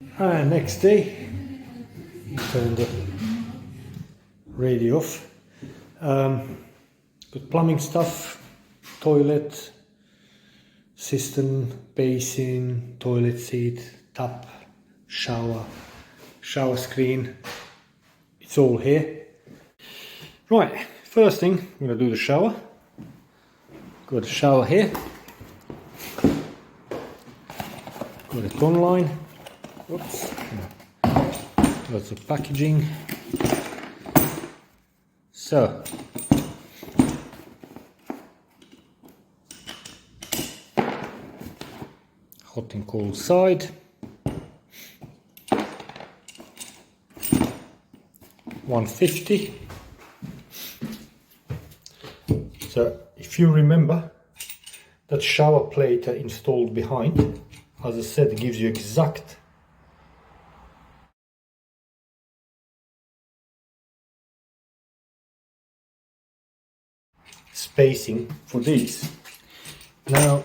And next day, turn the radio off. Got plumbing stuff, toilet, cistern, basin, toilet seat, tap, shower, shower screen. It's all here. Right, first thing, I'm going to do the shower. Got a shower here. Got it online. Oops. Lots of packaging. So, hot and cold side. 150. So, if you remember, that shower plate installed behind, as I said, gives you exact spacing for these. Now,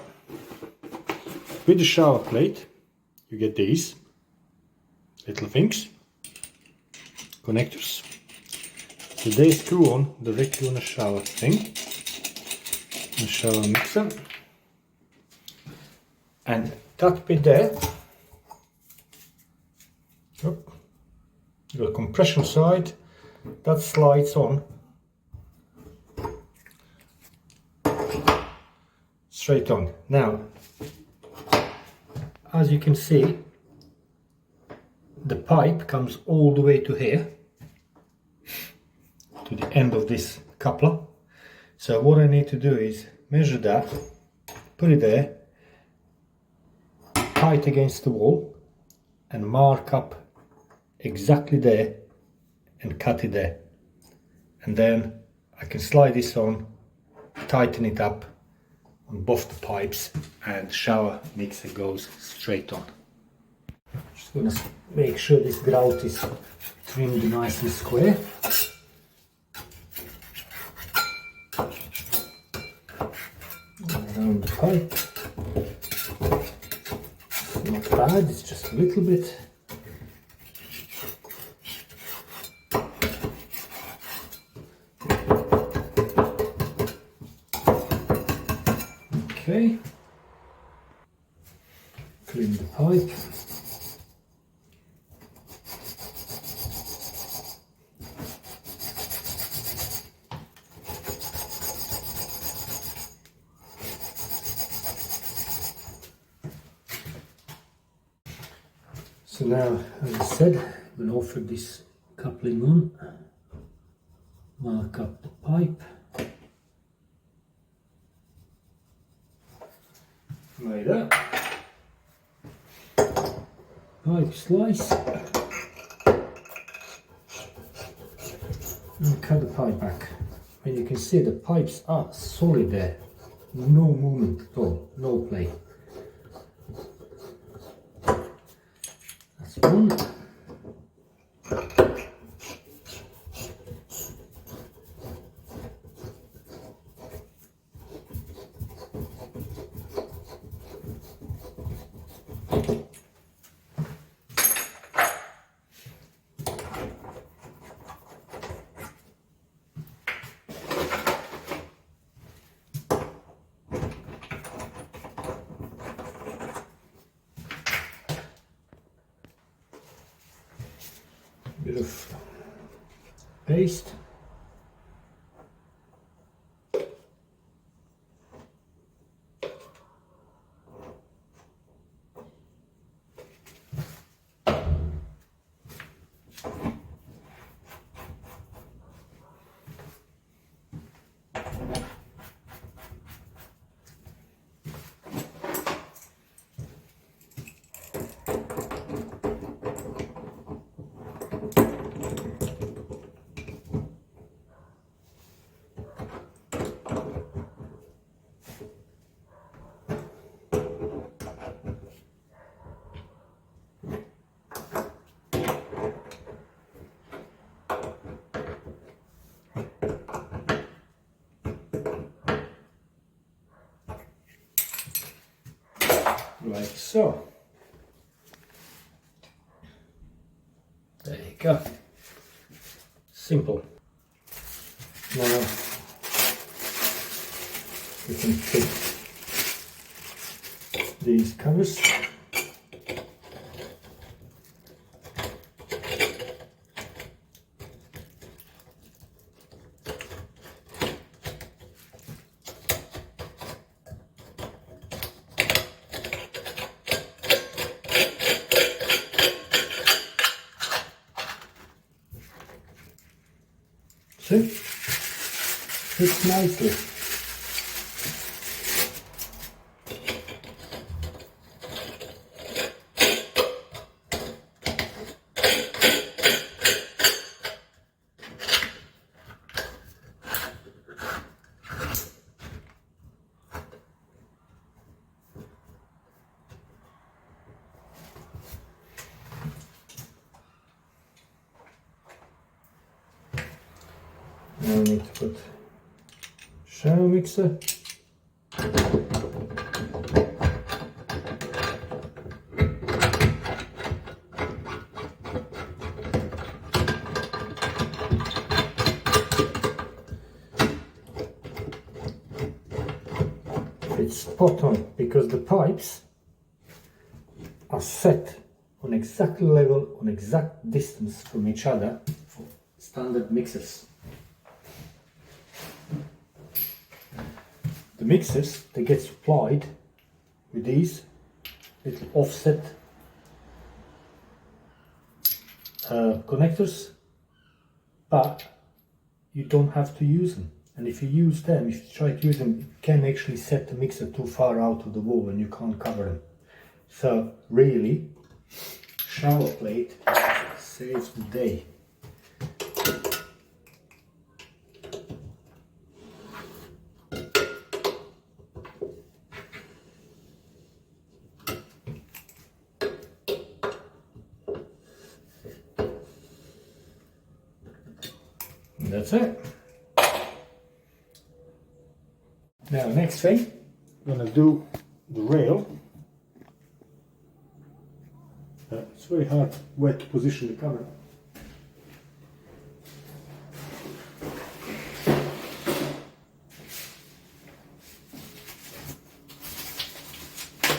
with the shower plate, you get these little things, connectors. So they screw on directly on the shower thing, the shower mixer, and that bit there, you got a compression side that slides on straight on. Now, as you can see, the pipe comes all the way to here, to the end of this coupler. So what I need to do is measure that, put it there, tight against the wall, and mark up exactly there and cut it there. And then I can slide this on, tighten it up on both the pipes, and the shower mixer goes straight on. Just gonna make sure this grout is trimmed nice and square. Down the pipe. It's not bad, it's just a little bit. Okay. Clean the pipe. So now, as I said, I'm going to offer this coupling on, mark up the pipe, like that, pipe slice, and cut the pipe back. And you can see the pipes are solid there, no movement at all, no play. That's one. Bit of paste. Like so. There you go. Simple. Now we can fit these covers. See? Fits nicely. Now I need to put shower mixer. It's spot on because the pipes are set on exact level, on exact distance from each other for standard mixers. The mixers, they get supplied with these little offset connectors, but you don't have to use them. And if you use them, if you try to use them, you can actually set the mixer too far out of the wall and you can't cover them. So really, shower plate saves the day. And that's it. Now next thing, I'm going to do the rail. It's very hard where to position the camera.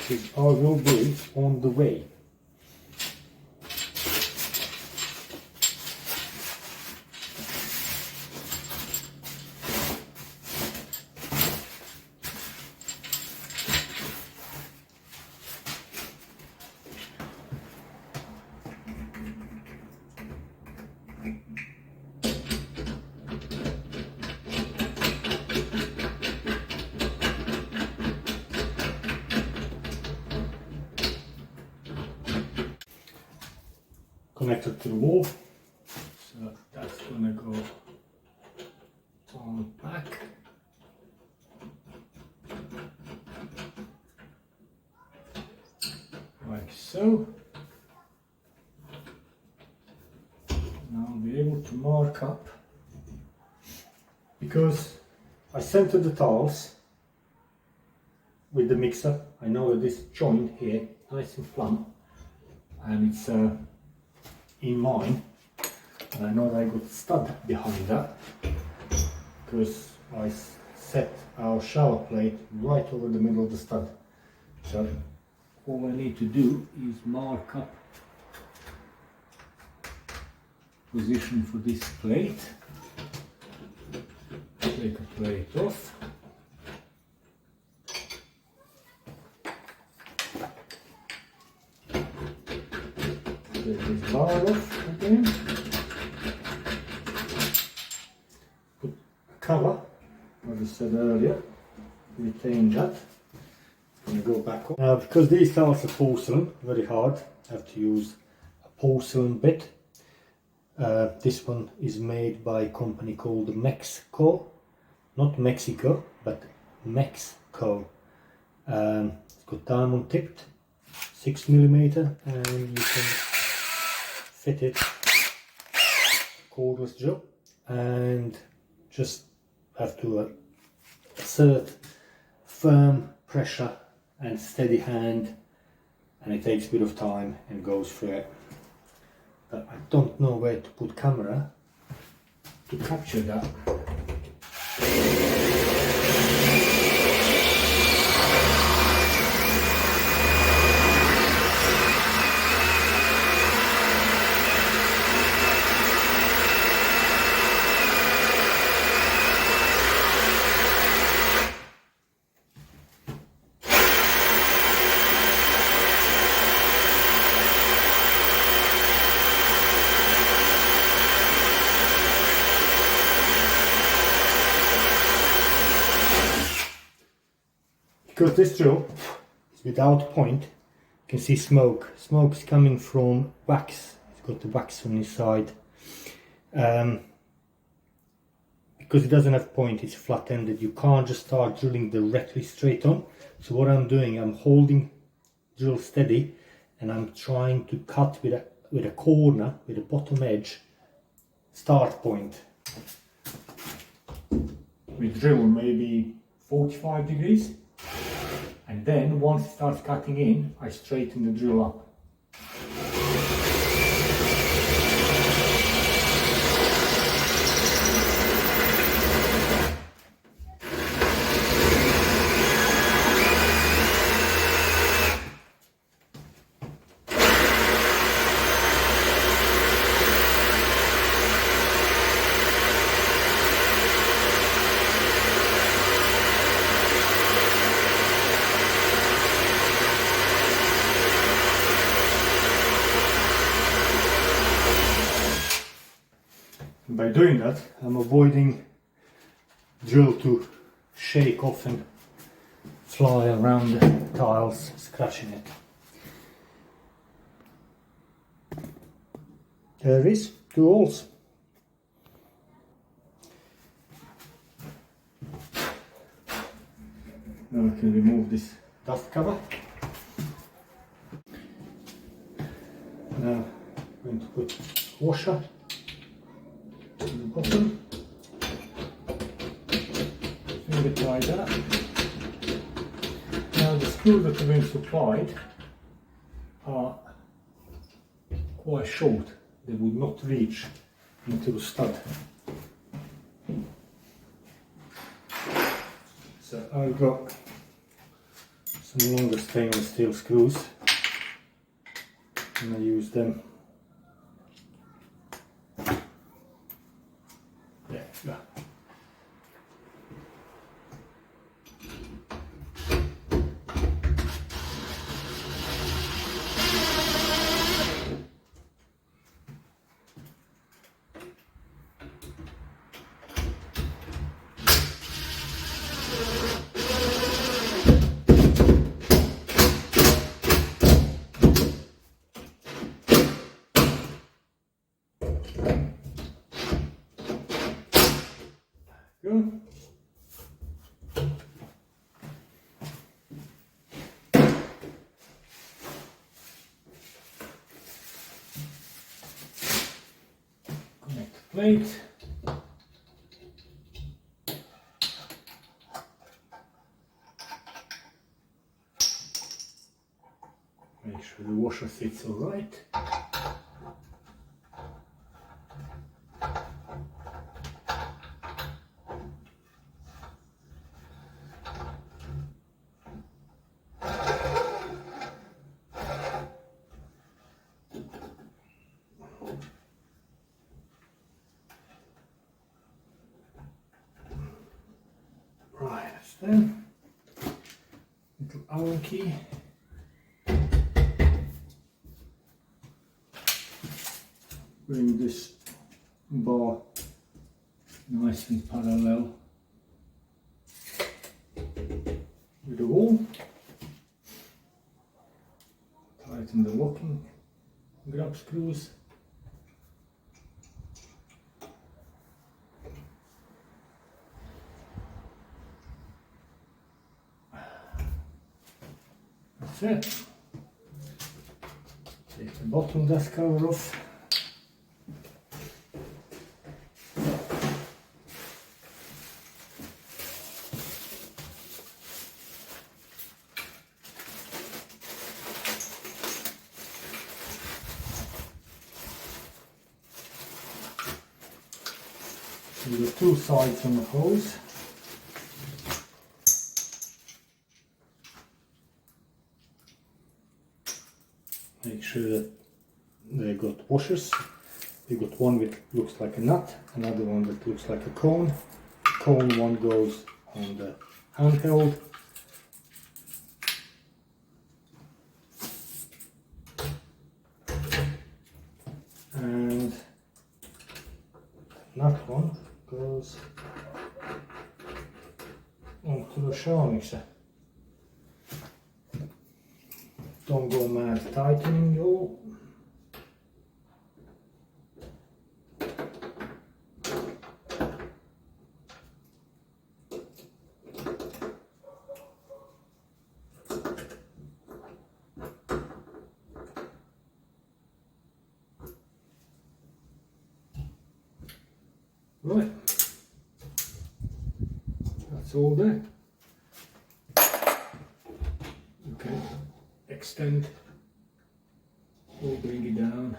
Which I will do on the way. Connected to the wall, so that's gonna go on back. Like so. Now I'll be able to mark up, because I centered the tiles with the mixer. I know that this joint here, nice and plumb, and it's in line, and I know that I got a stud behind that because I set our shower plate right over the middle of the stud. So all I need to do is mark up position for this plate, take a plate off, take this bar off again, put a cover, as I said earlier, retain that. I'm going to go back up. Now, because these tiles are porcelain, very hard, I have to use a porcelain bit. This one is made by a company called Mexco, not Mexico, but Mexco. It's got diamond tipped, 6mm, and you can fit it cordless job, and just have to exert firm pressure and steady hand, and it takes a bit of time and goes through it. but I don't know where to put camera to capture that. Because this drill is without point, you can see smoke. Smoke's coming from wax. It's got the wax on the side. Because it doesn't have point, it's flat-ended. You can't just start drilling directly straight on. So what I'm doing, I'm holding drill steady, and I'm trying to cut with a corner, with the bottom edge, start point. We drill maybe 45 degrees. And then once it starts cutting in, I straighten the drill up. By doing that, I'm avoiding drill to shake off and fly around the tiles, scratching it. There is 2 holes. Now I can remove this dust cover. Now I'm going to put washer to the bottom, finger tie that. Now the screws that have been supplied are quite short, they would not reach into the stud. So I've got some longer stainless steel screws and I use them. Yeah. Good. Connect the plate. Make sure the washer fits all right. Right, that's them. Little Allen key. Bring this bar nice and parallel with the wall. Tighten the locking grab screws. That's it. Take the bottom dust cover off. With the two sides on the hose. Make sure that they got washers. You got one that looks like a nut, another one that looks like a cone. The cone one goes on the handheld. And the nut one goes onto the shower mixer. Don't go mad tightening you. Right, that's all there. Okay, extend, we'll bring it down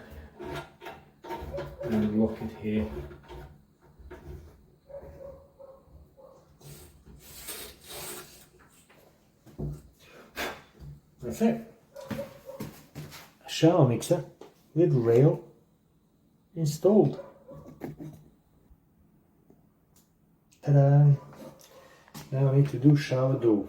and lock it here. That's it. A shower mixer with rail installed. Ta-da! Now I need to do shower door.